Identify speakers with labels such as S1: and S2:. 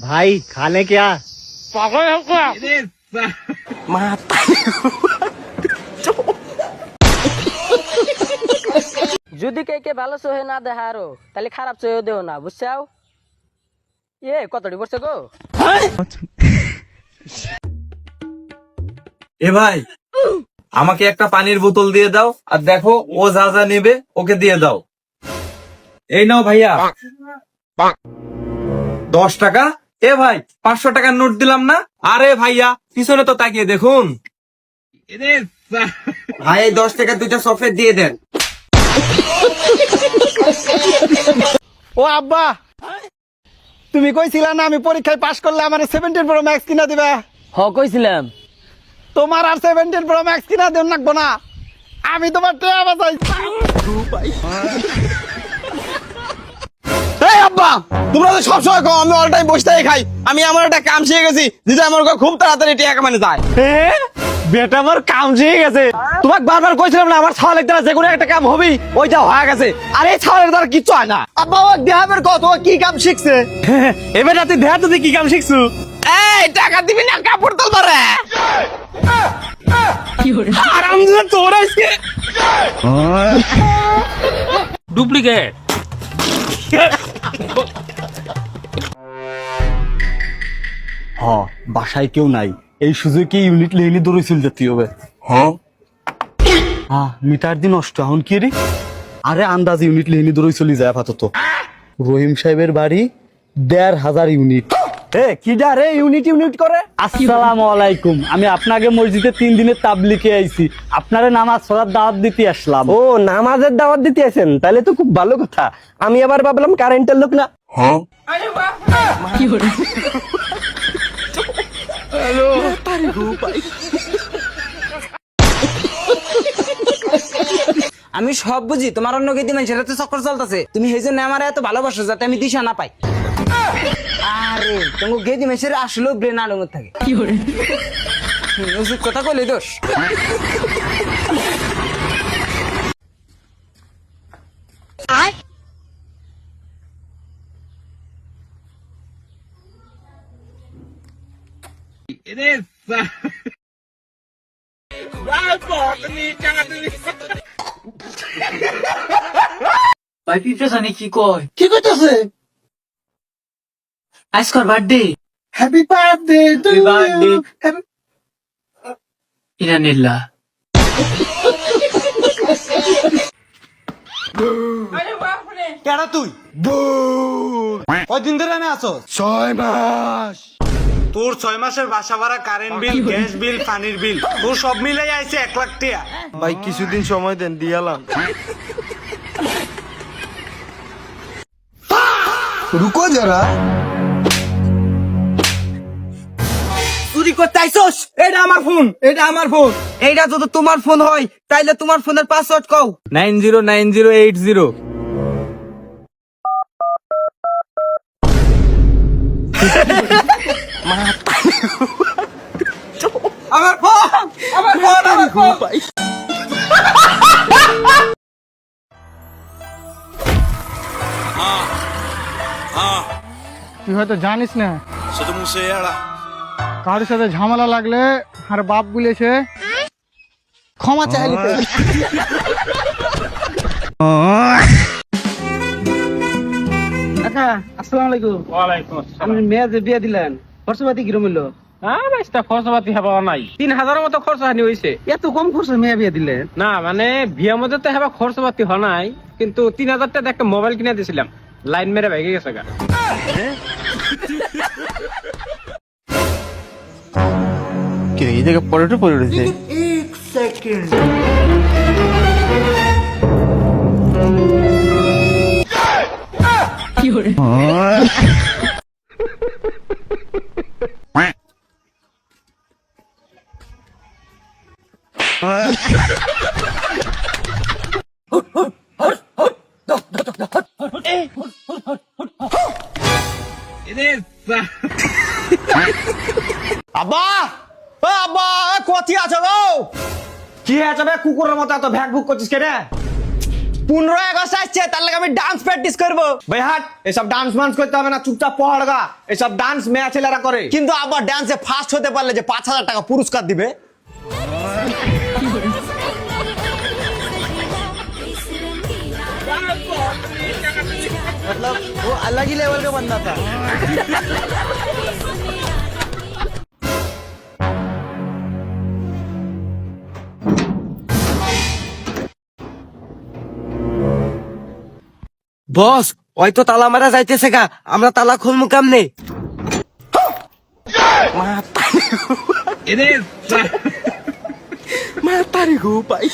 S1: भाई खाने क्या?
S2: পাগল হও क्या?
S3: যদি কে ভালো চোহে না দেখা আরো তাহলে খারাপ চোহে দেও না বুঝছাও। কতটি পড়ছে গো?
S4: এ ভাই, আমাকে একটা পানির বোতল দিয়ে দাও, আর দেখো ও যা যা নেবে ওকে দিয়ে দাও। এই নাও ভাইয়া 10 টাকা। এ ভাই, 500 টাকার নোট দিলাম না। আরে ভাইয়া, পিছনে তো তাকিয়ে দেখুন।
S5: ভাই এই 10 টাকা দুইটা চকলেট দিয়ে দেন।
S1: ও আব্বা, তুমি কইছিলা না আমি পরীক্ষায় পাশ করলে আমার 17 প্রো ম্যাক্স কিনা দিবা।
S3: কইছিলাম
S1: তোমার আর 17 প্রো ম্যাক্স কিনা দেন লাগবো না, আমি তোমার টাকা বাঁচাই।
S5: এই আব্বা, তোমরা তো সবসময় কও আমি অল টাইম বসতেই খাই। আমি আমার একটা কাম শিখে গেছি, যেটা আমার খুব তাড়াতাড়ি টাকা কামানো যায়।
S1: বেটা আমার কাম শিখে গেছে। তোমাকে বারবার কইছিলাম না আমার ছাওয়ালের দ্বারা যে কোনো একটা কাম হবেই, ওইটা হয়ে গেছে। আর এই ছাওয়ালের দ্বারা কিচ্ছু হয় না। আব্বা ও দেহাবের কত কি কাম শিখছে? এবার তুই দেহা তুই কি কাম শিখছু?
S5: এই টাকা দিবি না কাপড় তুলবা রে।
S1: আরামজাদা তোর আজকে
S2: ডুপ্লিকেট।
S1: বাসায় কেউ নাই, এই সুযোগে ইউনিট লেনে দৌড়ে চলে যেতে হবে। মিটার দিন নষ্ট এখন কি রে? আরে আন্দাজ ইউনিট লেনে দৌড়ে চলে যায় আপাতত। রহিম সাহেবের বাড়ি 1500 ইউনিট। কিডা রে ইউনিট ইউনিট করে? আসসালামু আলাইকুম, আমি আপনাকে মসজিদে 3 দিনের তাবলিগে আইছি, আপনারে নামাজ পড়ার দাওয়াত দিতে আসলাম।
S5: ও নামাজের দাওয়াত দিতে আছেন, তাহলে তো খুব ভালো কথা। আমি আবার ভাবলাম কারেন্টের লোক না।
S6: আমি সব বুঝি, তোমার অন্য গেদি মানুষের তো চক্কর চলতেছে, তুমি সেই জন্য আমার এত ভালোবাসো যাতে আমি দিশা না পাই। আরে তোমার গেদি মানুষের আসলেও ব্রেন আলঙ্গ থাকে। উচিত কথা কইলে দোষ।
S3: ভাই পিপড়ে জানি কি কয়?
S1: কি কইতাছে?
S3: আজকার birthday.
S1: Happy birthday to you.
S3: ইরানিল্লাহ।
S5: কেডা তুই? কয়দিন ধরে না আছো?
S1: 6 মাস।
S4: তোর 6 মাসের বাসা ভাড়া, কারেন্ট বিল, গ্যাস বিল, পানির বিল, তোর সব মিলাই আইছে 1 লাখ টাকা।
S5: ভাই কিছুদিন সময় দেন, দিয়ালাম। রুকো যারা। চুরি করতে আইছস? এটা আমার ফোন, এটা আমার ফোন। এইটা যদি তোমার ফোন হয় তাইলে তোমার ফোনের পাসওয়ার্ড কও।
S4: 909080।
S5: আমার ফোন, আমার ফোন, আমার ফোন।
S1: তুই হয়তো জানিস না, কারোর সাথে ঝামেলা লাগলে আর বাপ বলেছে ক্ষমা চাইলে।
S6: কাকা আসসালামু আলাইকুম।
S2: ওয়ালাইকুম আসসালাম।
S6: আপনি মেয়ে যে বিয়ে দিলেন, খরচপাতি কিরম হইলো?
S2: বাইশটা খরচাপাতি হবা নাই, 3000 মতো খরচা হানি হয়েছে।
S6: এত কম খরচে মেয়ে বিয়ে দিলেন?
S2: না মানে বিয়ের মধ্যে তো হবা খরচাপাতি হয় নাই, কিন্তু 3000 টাকা একটা মোবাইল কিনে দিয়েছিলাম, লাইন মেরে ভেঙে গেছে গা।
S1: এই জায়গায় পড়ে পড়ে রয়েছে।
S5: আব্বা, ও আব্বা, কোথায় আছো গো? কি আছে বে কুকুরের মতো এত ভ্যাক ভুক করছিস কেন? 15 আগস্ট আসছে, তার লাগে আমি ডান্স প্র্যাকটিস করবো।
S7: ভাই হাট, এসব ডান্স মান্স করতে হবে না, চুপচাপ পড় গা। এসব ডান্স মেয়ে ছেলেরা করে।
S5: কিন্তু আবার ডান্সে ফার্স্ট হতে পারলে যে 5,000 টাকা পুরস্কার দিবে।
S1: मतलब वो अलग ही लेवल का बंदा था।
S5: বস, ওই তো তালা মারা যাইতেছে গা, আমরা তালা খুলমু কেমনে? মাতারি গো পাই।